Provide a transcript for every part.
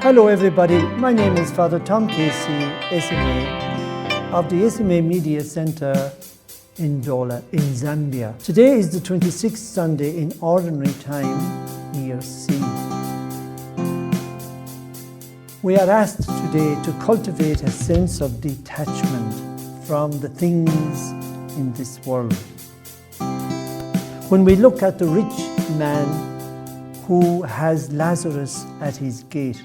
Hello everybody, my name is Father Tom Casey, SMA, of the SMA Media Centre in Dola, in Zambia. Today is the 26th Sunday in Ordinary Time, Year C. We are asked today to cultivate a sense of detachment from the things in this world. When we look at the rich man who has Lazarus at his gate,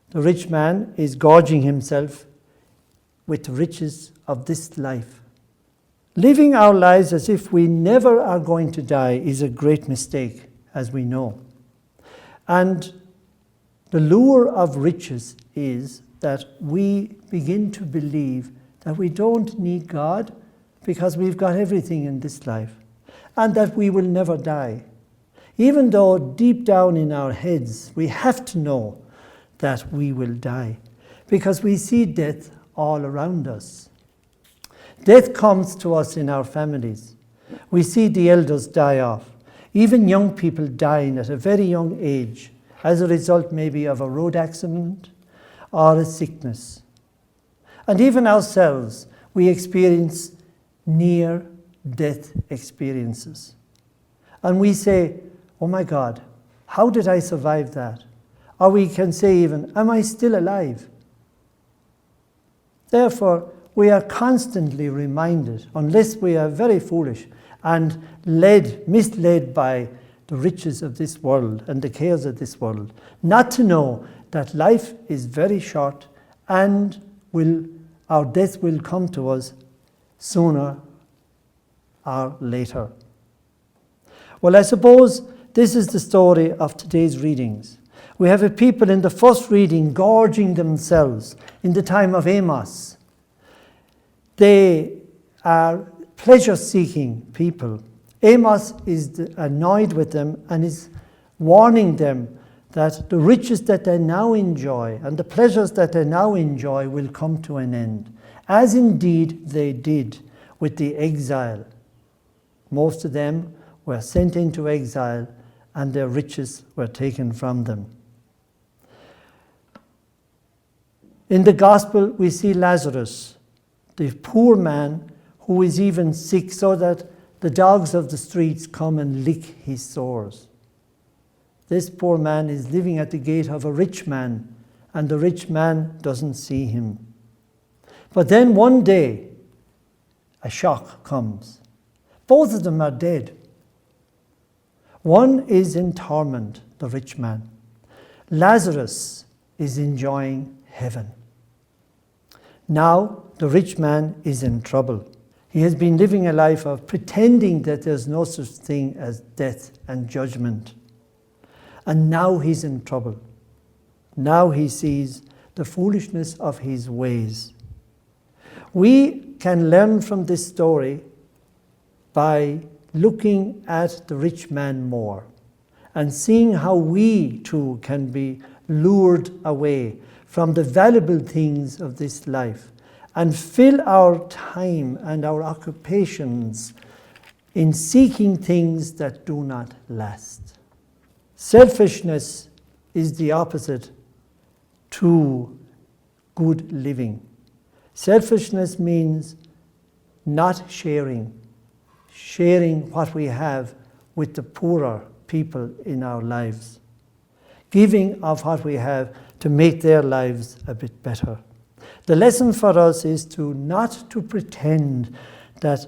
the rich man is gorging himself with the riches of this life. Living our lives as if we never are going to die is a great mistake, as we know. And the lure of riches is that we begin to believe that we don't need God because we've got everything in this life, and that we will never die. Even though deep down in our heads we have to know that we will die, because we see death all around us. Death comes to us in our families. We see the elders die off. Even young people dying at a very young age as a result maybe of a road accident or a sickness. And even ourselves, we experience near-death experiences. And we say, oh my God, how did I survive that? Or we can say even, am I still alive? Therefore, we are constantly reminded, unless we are very foolish and misled by the riches of this world and the cares of this world, not to know that life is very short and our death will come to us sooner or later. Well, I suppose this is the story of today's readings. We have a people in the first reading gorging themselves in the time of Amos. They are pleasure-seeking people. Amos is annoyed with them and is warning them that the riches that they now enjoy and the pleasures that they now enjoy will come to an end, as indeed they did with the exile. Most of them were sent into exile and their riches were taken from them. In the Gospel, we see Lazarus, the poor man who is even sick so that the dogs of the streets come and lick his sores. This poor man is living at the gate of a rich man, and the rich man doesn't see him. But then one day, a shock comes. Both of them are dead. One is in torment, the rich man. Lazarus is enjoying heaven. Now the rich man is in trouble. He has been living a life of pretending that there's no such thing as death and judgment. And now he's in trouble. Now he sees the foolishness of his ways. We can learn from this story by looking at the rich man more and seeing how we too can be lured away from the valuable things of this life and fill our time and our occupations in seeking things that do not last. Selfishness is the opposite to good living. Selfishness means not sharing what we have with the poorer people in our lives, giving of what we have to make their lives a bit better. The lesson for us is not to pretend that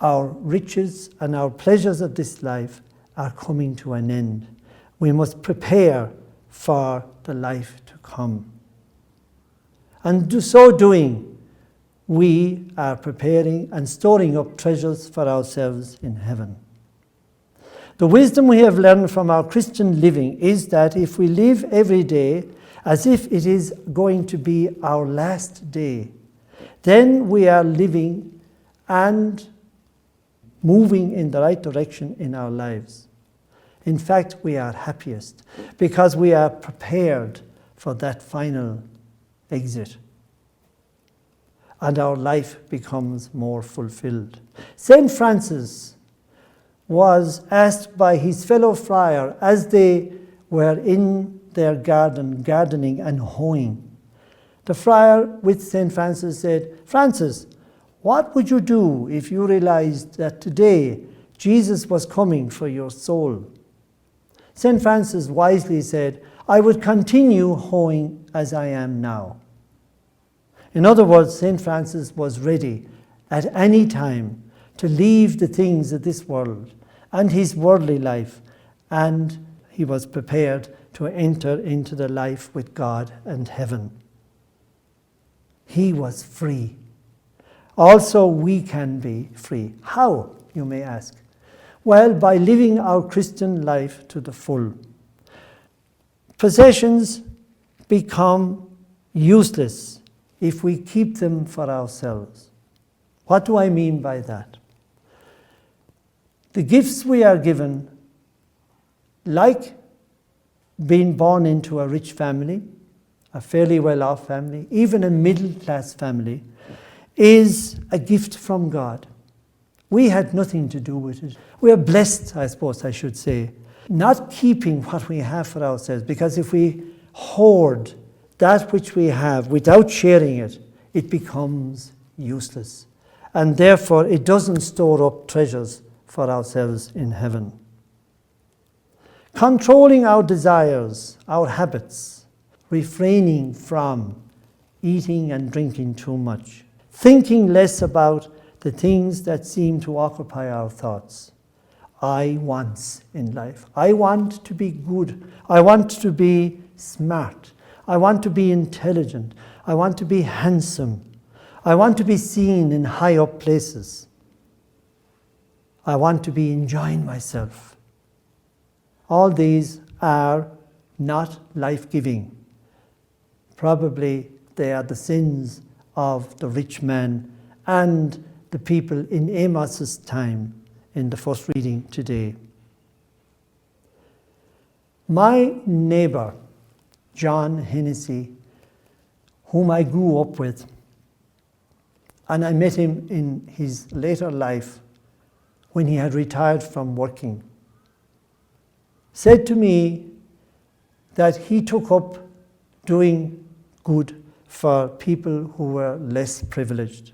our riches and our pleasures of this life are coming to an end. We must prepare for the life to come. And so doing, we are preparing and storing up treasures for ourselves in heaven. The wisdom we have learned from our Christian living is that if we live every day as if it is going to be our last day, then we are living and moving in the right direction in our lives. In fact, we are happiest because we are prepared for that final exit. And our life becomes more fulfilled. St. Francis was asked by his fellow friar as they were in their garden, gardening and hoeing. The friar with St. Francis said, "Francis, what would you do if you realized that today Jesus was coming for your soul?" St. Francis wisely said, "I would continue hoeing as I am now." In other words, St. Francis was ready at any time to leave the things of this world and his worldly life, and he was prepared to enter into the life with God and heaven. He was free. Also, we can be free. How, you may ask? Well, by living our Christian life to the full. Possessions become useless if we keep them for ourselves. What do I mean by that? The gifts we are given, like being born into a rich family, a fairly well-off family, even a middle-class family, is a gift from God. We had nothing to do with it. We are blessed, I suppose I should say, not keeping what we have for ourselves, because if we hoard that which we have without sharing it, it becomes useless. And therefore, it doesn't store up treasures for ourselves in heaven. Controlling our desires, our habits, refraining from eating and drinking too much, thinking less about the things that seem to occupy our thoughts. I wants in life. I want to be good. I want to be smart. I want to be intelligent. I want to be handsome. I want to be seen in high up places. I want to be enjoying myself. All these are not life-giving. Probably they are the sins of the rich man and the people in Amos's time in the first reading today. My neighbor, John Hennessy, whom I grew up with, and I met him in his later life when he had retired from working, said to me that he took up doing good for people who were less privileged.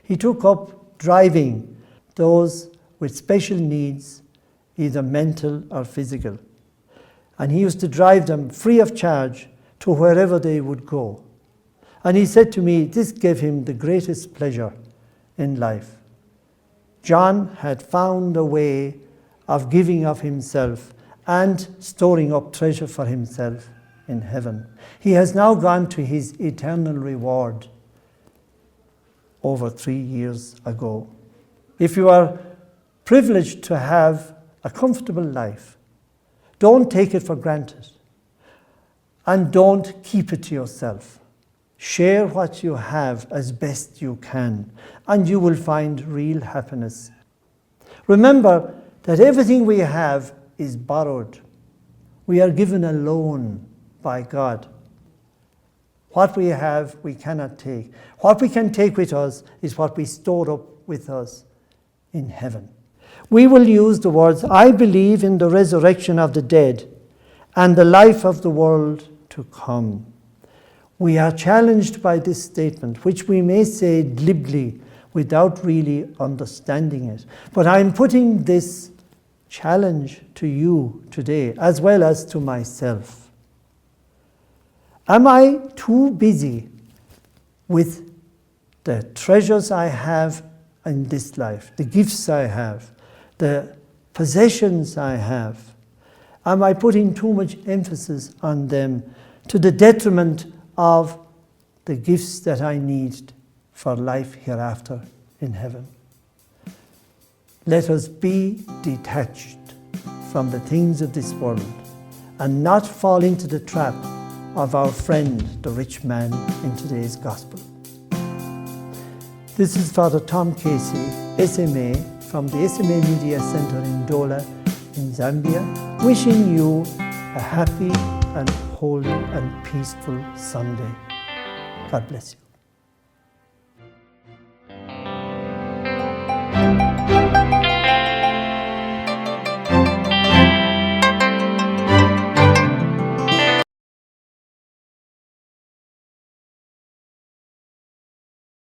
He took up driving those with special needs, either mental or physical. And he used to drive them free of charge to wherever they would go. And he said to me, this gave him the greatest pleasure in life. John had found a way of giving of himself and storing up treasure for himself in heaven. He has now gone to his eternal reward over 3 years ago. If you are privileged to have a comfortable life, don't take it for granted and don't keep it to yourself. Share what you have as best you can, and you will find real happiness. Remember that everything we have is borrowed. We are given a loan by God. What we have, we cannot take. What we can take with us is what we store up with us in heaven. We will use the words, I believe in the resurrection of the dead and the life of the world to come. We are challenged by this statement, which we may say glibly without really understanding it. But I'm putting this challenge to you today, as well as to myself. Am I too busy with the treasures I have in this life, the gifts I have, the possessions I have? Am I putting too much emphasis on them to the detriment of the gifts that I need for life hereafter in heaven? Let us be detached from the things of this world and not fall into the trap of our friend, the rich man in today's gospel. This is Father Tom Casey, SMA, from the SMA Media Center in Dola, in Zambia, wishing you a happy and holy and peaceful Sunday. God bless you.